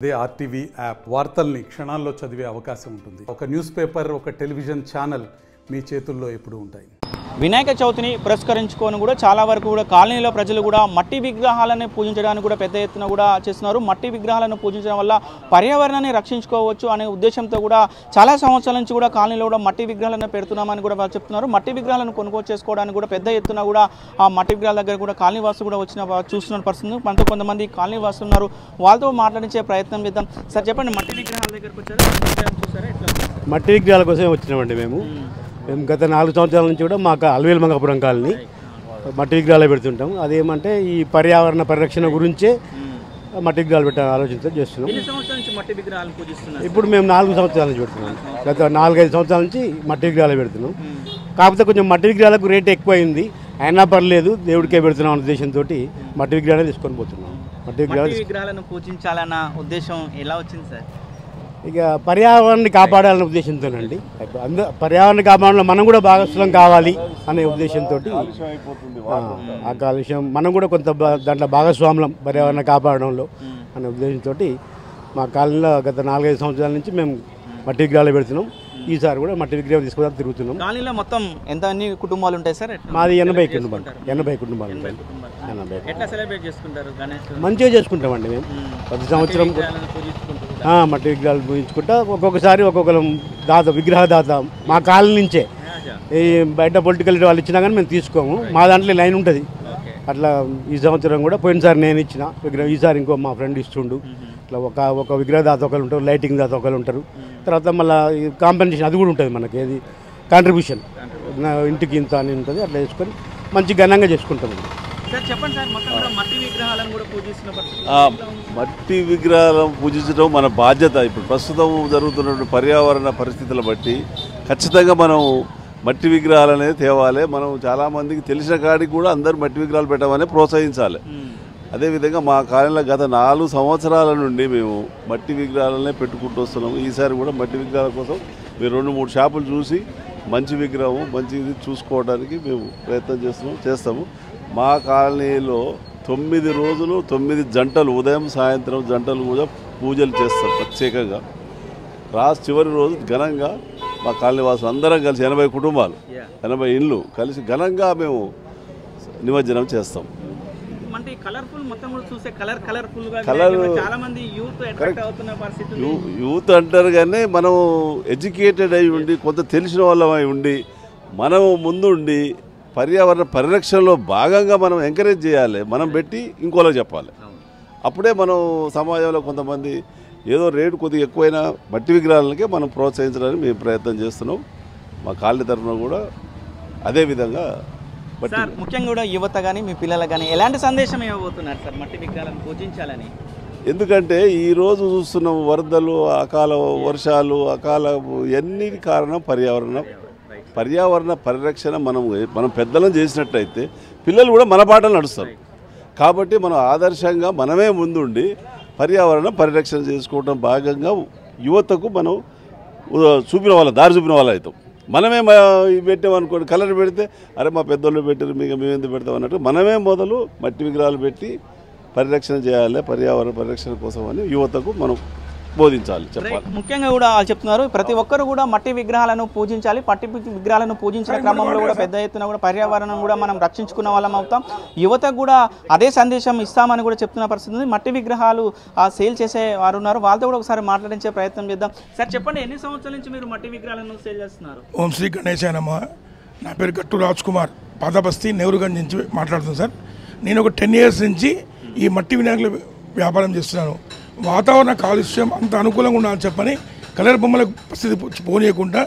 అదే RTV app వార్తల్ని క్షణాల్లో చదివే అవకాశం ఉంటుంది. ఒక న్యూస్ పేపర్, ఒక టెలివిజన్ ఛానల్ మీ చేతుల్లో ఎప్పుడూ ఉంటాయి. వినాయక చవితిని పురస్కరించుకొని కూడా చాలా వరకు కూడా కాలనీలో ప్రజలు కూడా మట్టి విగ్రహాలను పూజించడానికి కూడా పెద్ద ఎత్తున కూడా చేస్తున్నారు. మట్టి విగ్రహాలను పూజించడం వల్ల పర్యావరణాన్ని రక్షించుకోవచ్చు అనే ఉద్దేశంతో కూడా చాలా సంవత్సరాల నుంచి కూడా కాలనీలో కూడా మట్టి విగ్రహాలను పెడుతున్నామని కూడా వాళ్ళు చెప్తున్నారు. మట్టి విగ్రహాలను కొనుగోలు చేసుకోవడానికి కూడా పెద్ద ఎత్తున కూడా ఆ మట్టి విగ్రహాల దగ్గర కూడా కాలనీ వాసులు కూడా వచ్చిన చూస్తున్న పరిస్థితి. మనతో కొంతమంది కాలనీ వాసులు ఉన్నారు, వాళ్ళతో మాట్లాడించే ప్రయత్నం చేద్దాం. సార్ చెప్పండి, మట్టి విగ్రహాల దగ్గరకు వచ్చారా, చూసారా? ఎట్లా మట్టి విగ్రహాల కోసమే వచ్చినామండి. మేము గత 4 సంవత్సరాల నుంచి కూడా మాకు అల్వేలు మంగాపురం కాలనీ మట్టి విగ్రహాలు పెడుతుంటాం. అదేమంటే ఈ పర్యావరణ పరిరక్షణ గురించే మట్టి విగ్రహాలు పెట్టాలని ఆలోచనతో చేస్తున్నాం. ఇప్పుడు మేము 4 సంవత్సరాల నుంచి పెడుతున్నాం. గత 4-5 సంవత్సరాల నుంచి మట్టి విగ్రహాలు పెడుతున్నాం. కాకపోతే కొంచెం మట్టి విగ్రహాలకు రేట్ ఎక్కువైంది, అయినా పర్లేదు దేవుడికే పెడుతున్నాం అనే ఉద్దేశంతో మట్టి విగ్రహాలు తీసుకొని పోతున్నాం. మట్టి విగ్రహాలను పూజించాలన్న ఉద్దేశం ఎలా వచ్చింది సార్? ఇక పర్యావరణాన్ని కాపాడాలనే ఉద్దేశంతోనండి. పర్యావరణ కాపాడంలో మనం కూడా భాగస్వామ్యం కావాలి అనే ఉద్దేశంతో ఆ కాలుష్యం మనం కూడా కొంత దాంట్లో భాగస్వామ్యం పర్యావరణ కాపాడడంలో అనే ఉద్దేశంతో మా కాలనీలో గత 4-5 సంవత్సరాల నుంచి మేము మట్టి విగ్రహాలు పెడుతున్నాం. ఈసారి కూడా మట్టి విగ్రహం తీసుకుని తిరుగుతున్నాం. కాలనీలో మొత్తం ఎన్ని కుటుంబాలు ఉంటాయి సార్? మాది 80 కుటుంబాలు. 80 కుటుంబాలు ఉంటాయి. ఎట్లా సెలబ్రేట్ చేసుకుంటారు? మంచిగా చేసుకుంటామండి. మేము ప్రతి సంవత్సరం మట్టి విగ్రహాలు పూజించుకుంటా. ఒక్కొక్కసారి ఒక్కొక్కరు విగ్రహ దాత మా కాలనీ నుంచే. ఈ బయట పొలిటికల్ వాళ్ళు ఇచ్చినా కానీ మేము తీసుకోము, మా దాంట్లో లైన్ ఉంటుంది. అట్లా ఈ సంవత్సరం కూడా పోయినసారి నేను ఇచ్చిన విగ్రహం, ఈసారి ఇంకో మా ఫ్రెండ్ ఇస్తుండు. ఇట్లా ఒక విగ్రహ దాత ఒకరు ఉంటారు, లైటింగ్ దాత ఒకరు ఉంటారు. తర్వాత మళ్ళీ కాంపెన్సేషన్ అది కూడా ఉంటుంది మనకి, ఏది కాంట్రిబ్యూషన్ ఇంటికి ఇంత అని ఉంటుంది. అట్లా చేసుకొని మంచి ఘనంగా చేసుకుంటాం. మట్టి విగ్రహాలను పూజించడం మన బాధ్యత. ఇప్పుడు ప్రస్తుతం జరుగుతున్న పర్యావరణ పరిస్థితుల బట్టి ఖచ్చితంగా మనం మట్టి విగ్రహాలు అనేది తేవాలి. మనం చాలామందికి తెలిసిన కాడికి కూడా అందరూ మట్టి విగ్రహాలు పెట్టమని ప్రోత్సహించాలి. అదేవిధంగా మా కాలనీలో గత 4 సంవత్సరాల నుండి మేము మట్టి విగ్రహాలనే పెట్టుకుంటూ వస్తున్నాము. ఈసారి కూడా మట్టి విగ్రహాల కోసం మీరు 2-3 షాపులు చూసి మంచి విగ్రహం మంచిది చూసుకోవడానికి మేము ప్రయత్నం చేస్తాము. మా కాలనీలో 9 రోజులు 9 జంటలు, ఉదయం సాయంత్రం జంటలు కూడా పూజలు చేస్తారు ప్రత్యేకంగా. చివరి రోజు ఘనంగా మా కాలనీ వాసులు అందరం కలిసి 80 కుటుంబాలు 80 ఇండ్లు కలిసి ఘనంగా మేము నిమజ్జనం చేస్తాం. యూత్ అంటారు కానీ మనం ఎడ్యుకేటెడ్ అయి ఉండి కొంత తెలిసిన వాళ్ళమై ఉండి మనం ముందుండి పర్యావరణ పరిరక్షణలో భాగంగా మనం ఎంకరేజ్ చేయాలి. మనం పెట్టి ఇంకోలా చెప్పాలి. అప్పుడే మనం సమాజంలో కొంతమంది ఏదో రేటు కొద్దిగా ఎక్కువైనా మట్టి విగ్రహాలకే మనం ప్రోత్సహించడానికి మేము ప్రయత్నం చేస్తున్నాం. మా కాలనీ తరఫున కూడా అదేవిధంగా ముఖ్యంగా కూడా యువత కానీ మీ పిల్లలకు కానీ ఎలాంటి సందేశం ఇవ్వబోతున్నారు సార్ మట్టి విగ్రహాలను పూజించాలని? ఎందుకంటే ఈరోజు చూస్తున్న వరదలు, అకాల వర్షాలు, ఎన్నిటి కారణం పర్యావరణ పరిరక్షణ మనం పెద్దలను చేసినట్టయితే పిల్లలు కూడా మన బాటలు నడుస్తారు. కాబట్టి మనం ఆదర్శంగా మనమే ముందుండి పర్యావరణ పరిరక్షణ చేసుకోవడం భాగంగా యువతకు మనం దారి చూపిన వాళ్ళ అవుతాం. మనమే పెట్టామనుకోండి, కలర్ పెడితే అరే మా పెద్దోళ్ళు పెట్టారు మేము ఎందుకు పెడతాం అన్నట్టు మనమే మొదలు మట్టి విగ్రహాలు పెట్టి పరిరక్షణ చేయాలి, పర్యావరణ పరిరక్షణ కోసం అని యువతకు మనం బోధించాలి, చెప్పాలి. ముఖ్యంగా కూడా వాళ్ళు చెప్తున్నారు ప్రతి ఒక్కరు కూడా మట్టి విగ్రహాలను పూజించాలి. మట్టి విగ్రహాలను పూజించిన క్రమంలో కూడా పెద్ద ఎత్తున కూడా పర్యావరణం కూడా మనం రక్షించుకున్న వాళ్ళం అవుతాం. యువతకు కూడా అదే సందేశం ఇస్తామని కూడా చెప్తున్న పరిస్థితి ఉంది. మట్టి విగ్రహాలు సేల్ చేసే వారు ఉన్నారు, వాళ్ళతో కూడా ఒకసారి మాట్లాడించే ప్రయత్నం చేద్దాం. సార్ చెప్పండి, ఎన్ని సంవత్సరాల నుంచి మీరు మట్టి విగ్రహాలను సేల్ చేస్తున్నారు? ఓం శ్రీ గణేశానమ్మ. నా పేరు గట్టు రాజ్ కుమార్, పాతబస్తీ నెహ్రూగంజ్ నుంచి మాట్లాడుతున్నాను సార్. నేను ఒక 10 years నుంచి ఈ మట్టి వినాయకుల వ్యాపారం చేస్తున్నాను. వాతావరణ కాలుష్యం అంత అనుకూలంగా ఉండాలని చెప్పని కలర్ బొమ్మల పరిస్థితి పోనీయకుండా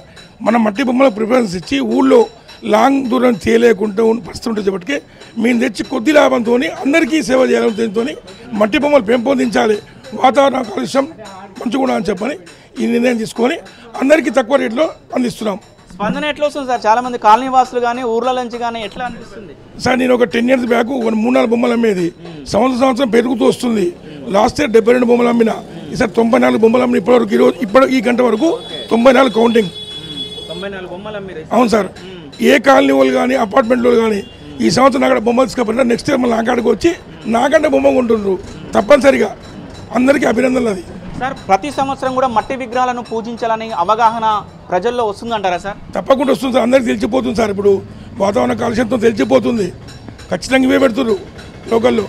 మనం మట్టి బొమ్మలకు ప్రిఫరెన్స్ ఇచ్చి ఊళ్ళో లాంగ్ దూరం చేయలేకుండా పరిస్థితి ఉంటుంది. చెప్పటికే మేము తెచ్చి కొద్ది లాభంతో అందరికీ సేవ చేయాలని దీంతో మట్టి బొమ్మలు పెంపొందించాలి, వాతావరణ కాలుష్యం మంచిగా ఉండాలని చెప్పని ఈ నిర్ణయం తీసుకొని అందరికీ తక్కువ రేట్లో అందిస్తున్నాం. స్పందన ఎట్లా వస్తుంది సార్? చాలా మంది కాలనీ వాసులు కానీ ఊర్ల నుంచి కానీ ఎట్లా అనిపిస్తుంది సార్? నేను ఒక 10 years బ్యాక్ 3-4 బొమ్మలు అమ్మేది, సంవత్సరం పెరుగుతూ వస్తుంది. లాస్ట్ ఇయర్ 72 బొమ్మలు అమ్మిన, ఈసారి 94 బొమ్మలు అమ్మిన. ఇప్పటివరకు ఈ గంట వరకు 94 కౌంటింగ్. అవును సార్. ఏ కాలనీ వాళ్ళు కానీ అపార్ట్మెంట్ వాళ్ళు కానీ ఈ సంవత్సరం అక్కడ బొమ్మలు తీసుకపోయినా నెక్స్ట్ ఇయర్ మళ్ళీ నాకాడికి వచ్చి నాకంటే బొమ్మ కొంటుండ్రు. తప్పనిసరిగా అందరికీ అభినందనలు. అది సార్ ప్రతి సంవత్సరం కూడా మట్టి విగ్రహాలను పూజించాలని అవగాహన ప్రజల్లో వస్తుందంటారా సార్? తప్పకుండా వస్తుంది సార్, అందరికి తెలిసిపోతుంది సార్. ఇప్పుడు వాతావరణ కాలుష్యంతో తెలిసిపోతుంది, ఖచ్చితంగా ఇవే పెడుతున్నారు లోకల్లో.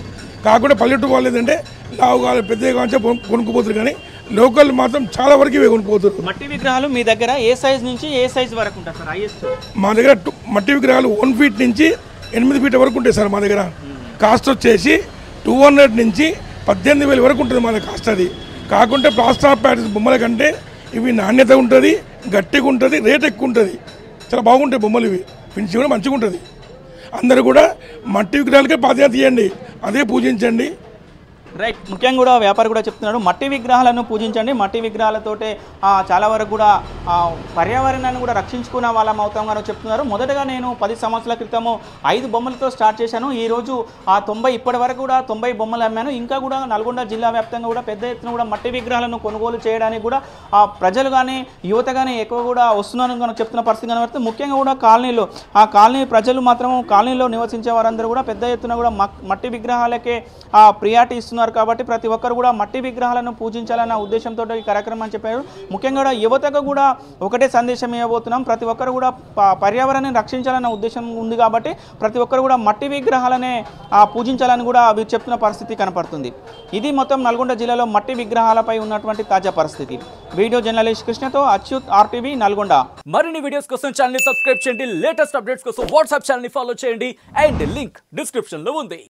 కాకుండా పల్లెటూరు వాళ్ళు ఏంటంటే లావు కావాలి పెద్దగా కాంచే కొనుక్కుపోతారు, కానీ లోకల్ మాత్రం చాలా వరకు ఇవే కొనుక్కుపోతారు. మట్టి విగ్రహాలు మీ దగ్గర ఏ సైజ్ నుంచి ఏ సైజ్ వరకు ఉంటాయి సార్? హైయెస్ట్ మా దగ్గర మట్టి విగ్రహాలు 1 ఫీట్ నుంచి 8 ఫీట్ వరకు ఉంటాయి సార్. మా దగ్గర కాస్ట్ వచ్చేసి 200 నుంచి 18,000 వరకు ఉంటుంది మా దగ్గర కాస్ట్. అది కాకుంటే ప్లాస్టర్ ఆఫ్ ప్యారిస్ బొమ్మల కంటే ఇవి నాణ్యత ఉంటుంది, గట్టిగా ఉంటుంది, రేట్ ఎక్కువ ఉంటుంది. చాలా బాగుంటాయి బొమ్మలు, ఇవి ఫినిషింగ్ కూడా మంచిగా ఉంటుంది. అందరూ కూడా మట్టి విగ్రహాలకే ప్రాధాన్యత ఇవ్వండి, అదే పూజించండి. రైట్. ముఖ్యంగా కూడా వ్యాపారి కూడా చెప్తున్నాడు, మట్టి విగ్రహాలను పూజించండి, మట్టి విగ్రహాలతోటే చాలా వరకు కూడా పర్యావరణాన్ని కూడా రక్షించుకున్న వాళ్ళం అవుతాం అని చెప్తున్నారు. మొదటగా నేను 10 సంవత్సరాల క్రితము 5 బొమ్మలతో స్టార్ట్ చేశాను. ఈరోజు 90 ఇప్పటి వరకు కూడా 90 బొమ్మలు అమ్మాను. ఇంకా కూడా నల్గొండ జిల్లా వ్యాప్తంగా కూడా పెద్ద ఎత్తున కూడా మట్టి విగ్రహాలను కొనుగోలు చేయడానికి కూడా ప్రజలు కానీ యువత కానీ ఎక్కువ కూడా వస్తున్నారని మనకు చెప్తున్న పరిస్థితి కనబడుతుంది. ముఖ్యంగా కూడా కాలనీలో కాలనీ ప్రజలు మాత్రం కాలనీలో నివసించే వారందరూ కూడా పెద్ద ఎత్తున కూడా మట్టి విగ్రహాలకే ప్రియారిటీ ఇస్తున్నారు. కాబట్టి ప్రతి ఒక్కరు కూడా మట్టి విగ్రహాలను పూజించాలన్న ఉద్దేశంతో ఈ కార్యక్రమం అని చెప్పారు. ముఖ్యంగా కూడా యువతకు కూడా ఒకటే సందేశం ఇవ్వబోతున్నాం, ప్రతి ఒక్కరు కూడా పర్యావరణాన్ని రక్షించాలన్న ఉద్దేశం ఉంది. కాబట్టి ప్రతి ఒక్కరు కూడా మట్టి విగ్రహాలనే పూజించాలని కూడా వీరు చెప్తున్న పరిస్థితి కనపడుతుంది. ఇది మొత్తం నల్గొండ జిల్లాలో మట్టి విగ్రహాలపై ఉన్నటువంటి తాజా పరిస్థితి. వీడియో జర్నలిస్ట్ కృష్ణతో అచ్యుత్, RTV నల్గొండ. మరిన్ని వీడియోస్ కోసం ఛానల్ ని సబ్స్క్రైబ్ చేయండి, లేటెస్ట్ అప్డేట్స్ కోసం వాట్సాప్ ఛానల్ ని ఫాలో చేయండి అండ్ లింక్ డిస్క్రిప్షన్ లో ఉంది.